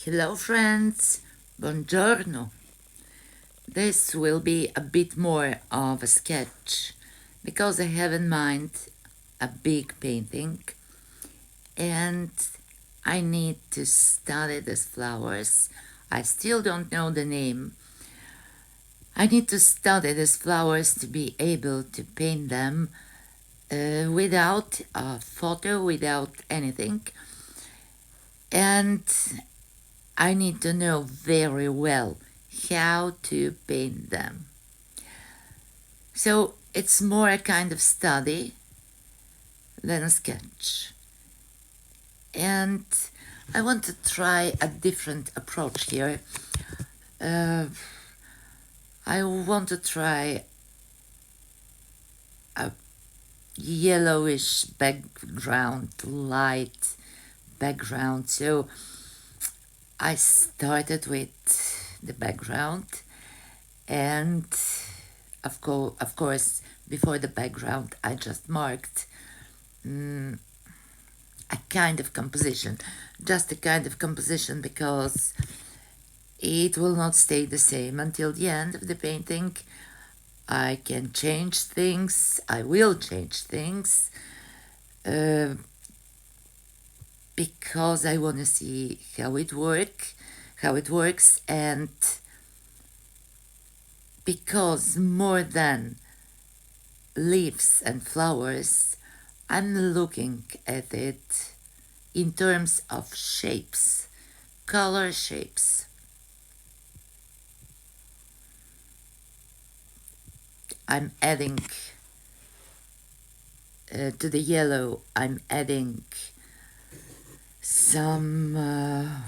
Hello friends, buongiorno. This will be a bit more of a sketch because I have in mind a big painting and I need to study these flowers. I still don't know the name. I need to study these flowers to be able to paint them without a photo, without anything. And I need to know very well how to paint them. So it's more a kind of study than a sketch. And I want to try a different approach here. I want to try a yellowish background, light background. So I started with the background and of course before the background I just marked a kind of composition, just a kind of composition, because it will not stay the same until the end of the painting. I can change things, I will change things, because I want to see how it works, and because more than leaves and flowers, I'm looking at it in terms of shapes, color shapes. I'm adding to the yellow, I'm adding some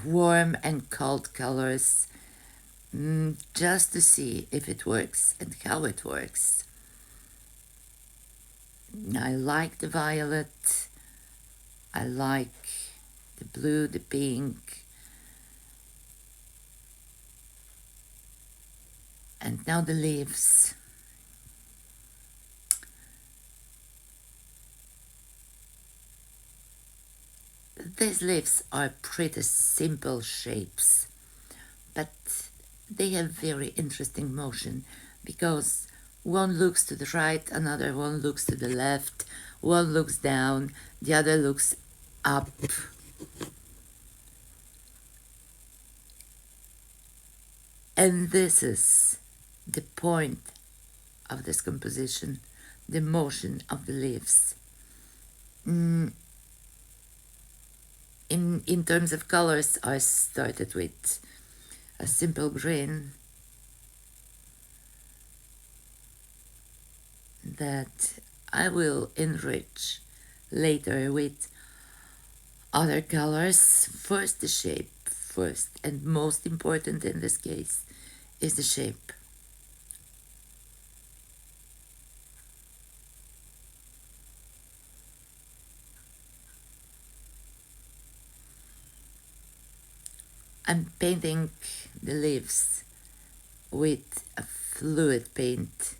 warm and cold colors, just to see if it works and how it works. I like the violet, I like the blue, the pink, and now the leaves. These leaves are pretty simple shapes, but they have very interesting motion, because one looks to the right, another one looks to the left, one looks down, the other looks up. And this is the point of this composition, the motion of the leaves. In terms of colors, I started with a simple green that I will enrich later with other colors. First the shape, first and most important in this case is the shape. I'm painting the leaves with a fluid paint.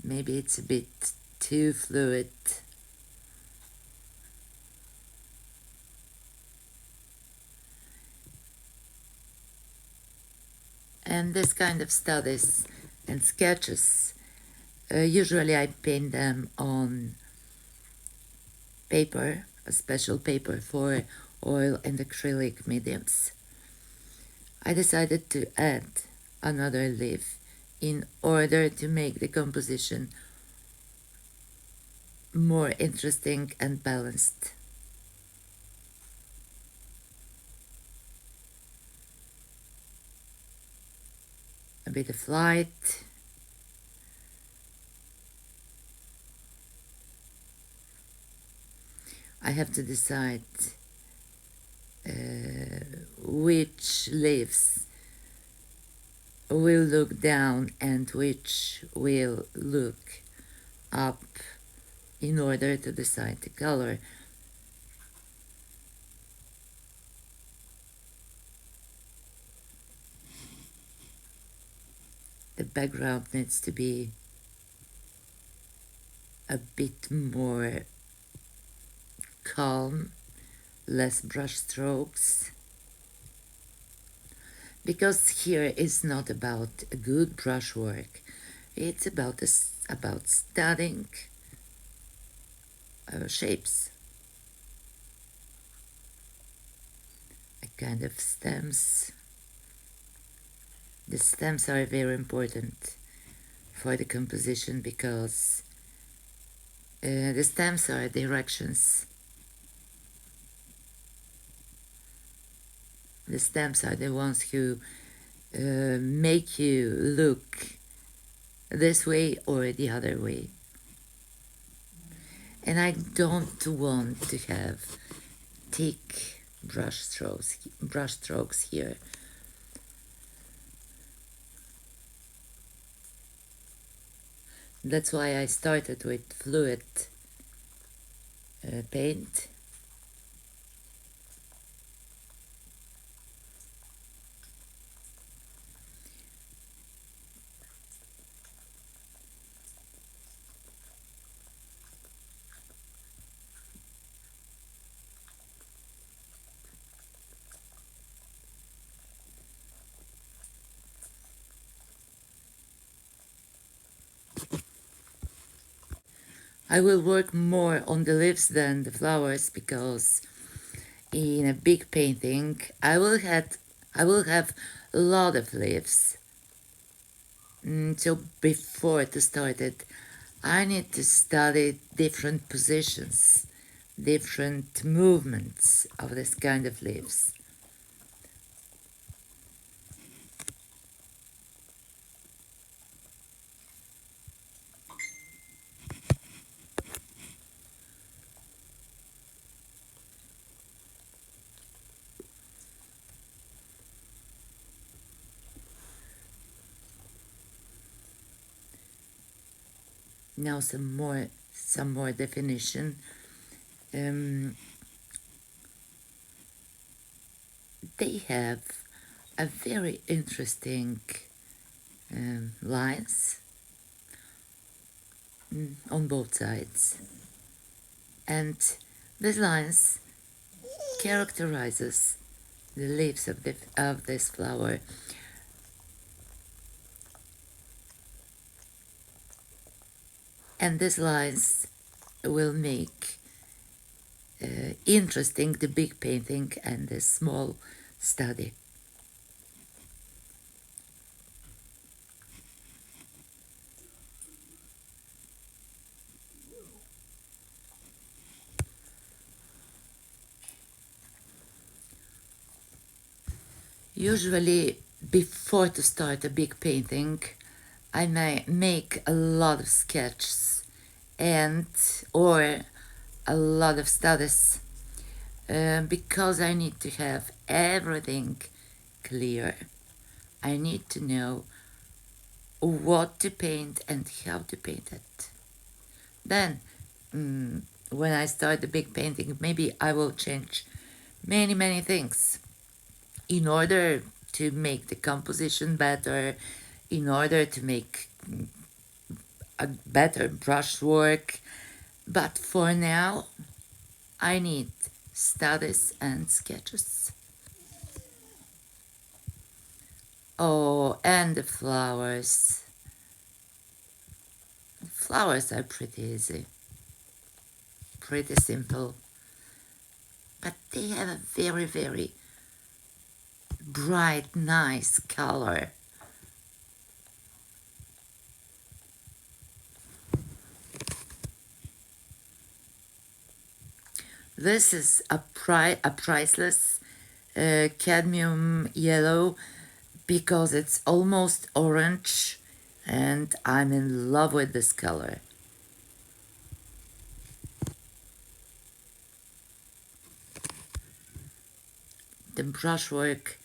Maybe it's a bit too fluid. And this kind of studies and sketches, usually I paint them on paper, a special paper for oil and acrylic mediums. I decided to add another leaf in order to make the composition more interesting and balanced. A bit of light, I have to decide which leaves will look down and which will look up in order to decide the color. The background needs to be a bit more calm, less brush strokes. because here is not about a good brushwork. It's about studying shapes, a kind of stems. The stems are very important for the composition because the stems are directions. The stems are the ones who make you look this way or the other way. And I don't want to have thick brush strokes here. That's why I started with fluid paint. I will work more on the leaves than the flowers because in a big painting I will have a lot of leaves. So before to start it, I need to study different positions, different movements of this kind of leaves. Now some more definition. Um, they have a very interesting lines on both sides, and these lines characterizes the leaves of this flower. And these lines will make interesting the big painting and the small study. Usually, before to start a big painting, I may make a lot of sketches and or a lot of studies because I need to have everything clear. I need to know what to paint and how to paint it. Then, when I start the big painting, maybe I will change many things in order to make the composition better, in order to make a better brushwork. But for now, I need studies and sketches. Oh, and the flowers. Flowers are pretty easy, pretty simple, but they have a very bright, nice color. This is a priceless cadmium yellow because it's almost orange and I'm in love with this color. The brushwork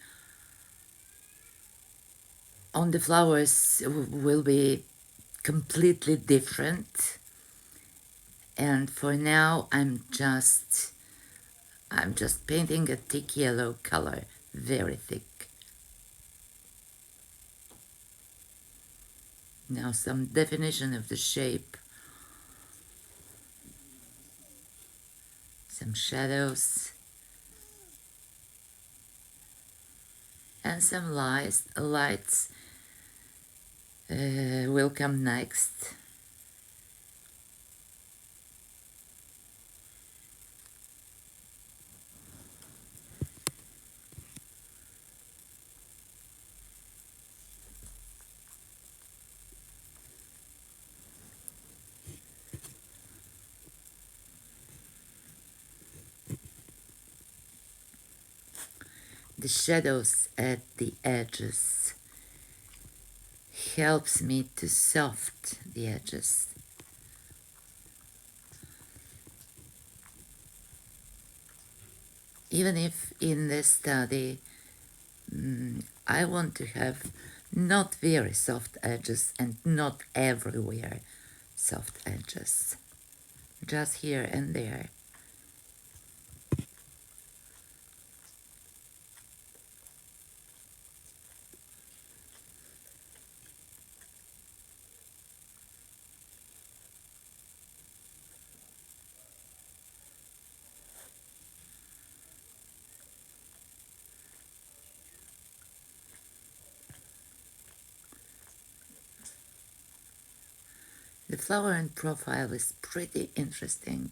on the flowers will be completely different, and for now I'm just painting a thick yellow color, very thick. Now some definition of the shape, some shadows, and some lights will come next. The shadows at the edges helps me to soft the edges. Even if in this study I want to have not very soft edges and not everywhere soft edges, just here and there. The flower and profile is pretty interesting.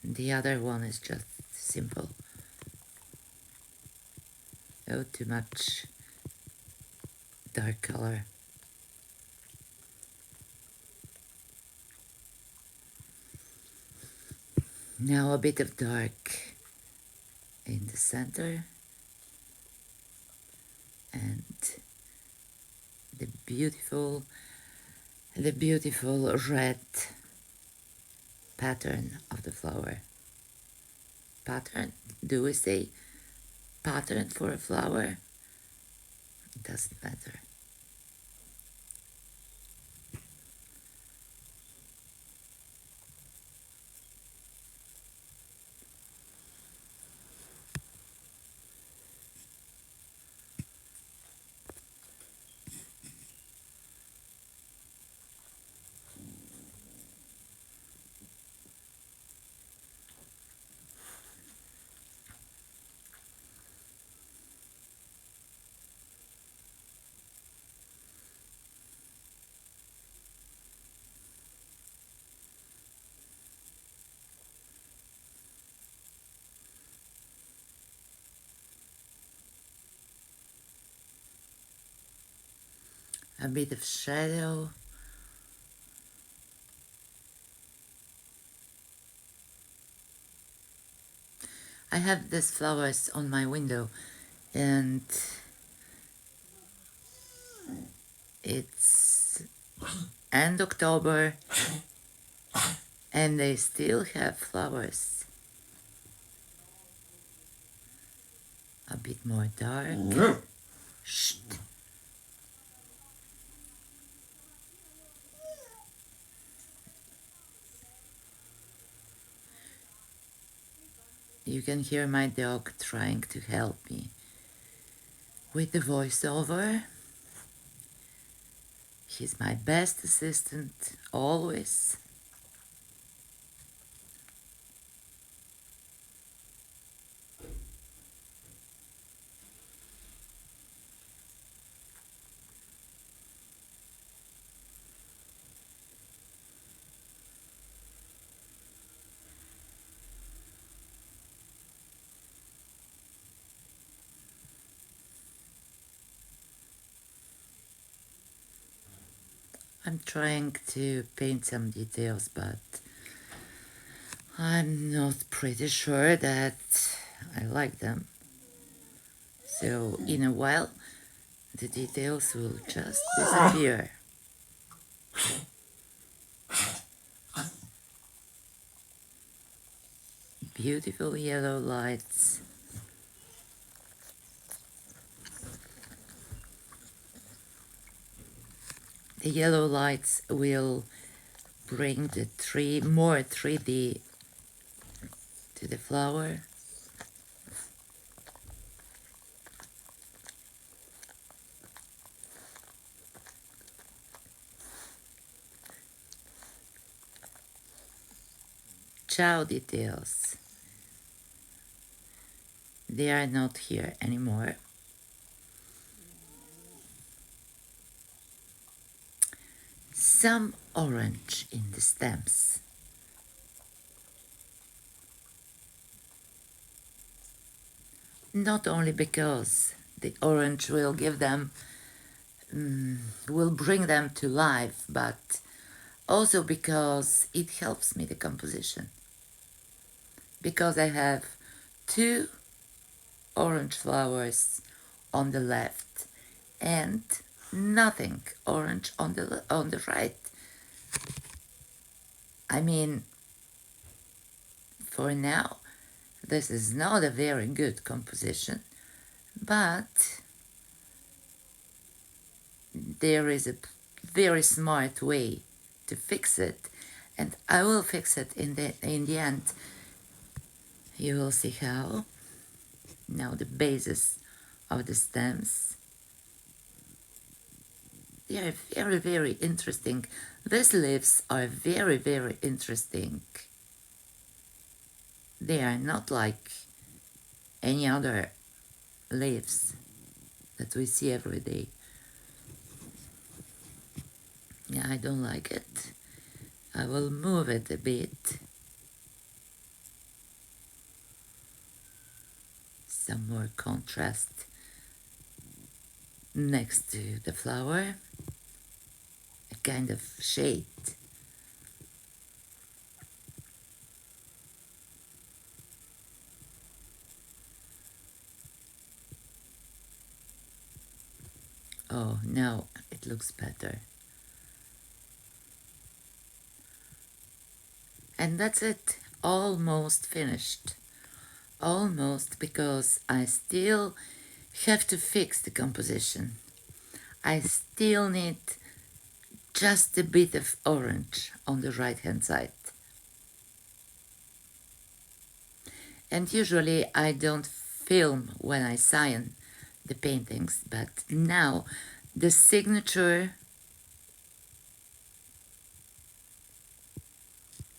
The other one is just simple. Oh, too much dark color. Now a bit of dark in the center and the beautiful red pattern of the flower. Pattern? Do we say pattern for a flower? It doesn't matter. A bit of shadow. I have these flowers on my window and it's end October and they still have flowers. A bit more dark. Shh. You can hear my dog trying to help me with the voiceover. He's my best assistant, always. I'm trying to paint some details, but I'm not pretty sure that I like them. So in a while, the details will just disappear. Beautiful yellow lights. The yellow lights will bring the more 3D to the flower. Ciao details. They are not here anymore. Some orange in the stems. Not only because the orange will give them, will bring them to life, but also because it helps me the composition. Because I have two orange flowers on the left and nothing orange on the right. I mean, for now, this is not a very good composition, but there is a very smart way to fix it, and I will fix it in the end. You will see how. Now the bases of the stems. They are very, very interesting. These leaves are very, very interesting. They are not like any other leaves that we see every day. Yeah, I don't like it. I will move it a bit. Some more contrast next to the flower. A kind of shade. Oh, now it looks better. And that's it. Almost finished. Almost, because I still have to fix the composition. I still need just a bit of orange on the right hand side. And usually I don't film when I sign the paintings, but now the signature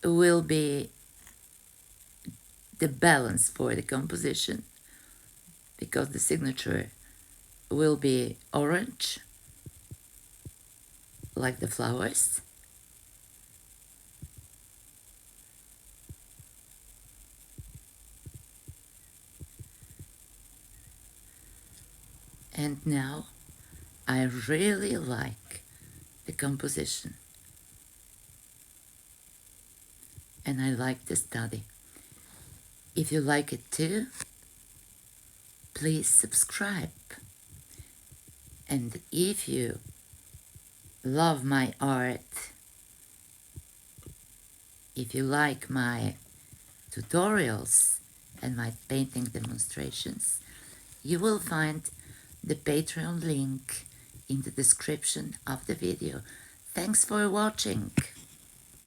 will be the balance for the composition, because the signature will be orange like the flowers, and now I really like the composition and I like the study. If you like it too, please subscribe. And if you love my art, if you like my tutorials and my painting demonstrations, you will find the Patreon link in the description of the video. Thanks for watching.